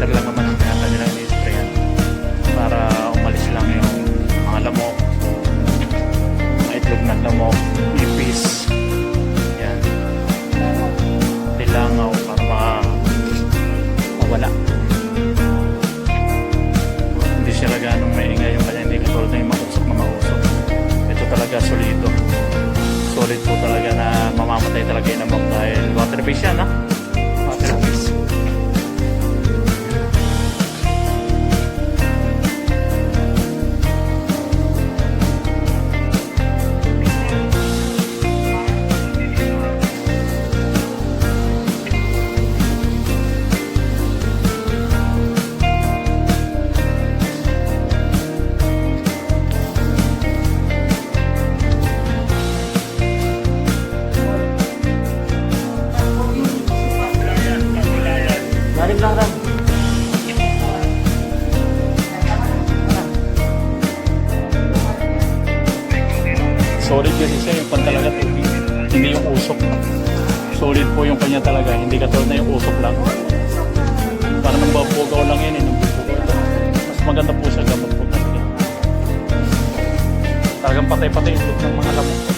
water lang naman ang kanilang ni-sprayan para umalis lang yung mga lamok, mga itlog ng lamok, ipis, yan, dilangaw para mawala. Hindi sila ganong maingay yung kanya, hindi katulad na yung mausok na mausok. Ito talaga solido, solid po talaga na mamamatay talaga yung lamok dahil water base yan, ha? Water base. Galing lang lang. Solid kasi siya yung talaga tubig, hindi yung usok. Solid po yung kanya talaga, hindi katulad na yung usok lang. Parang nang babugaw lang yan, nang bubugaw. Mas maganda po siya gamot po talaga. Talagang patay-patay yung ng mga lamok.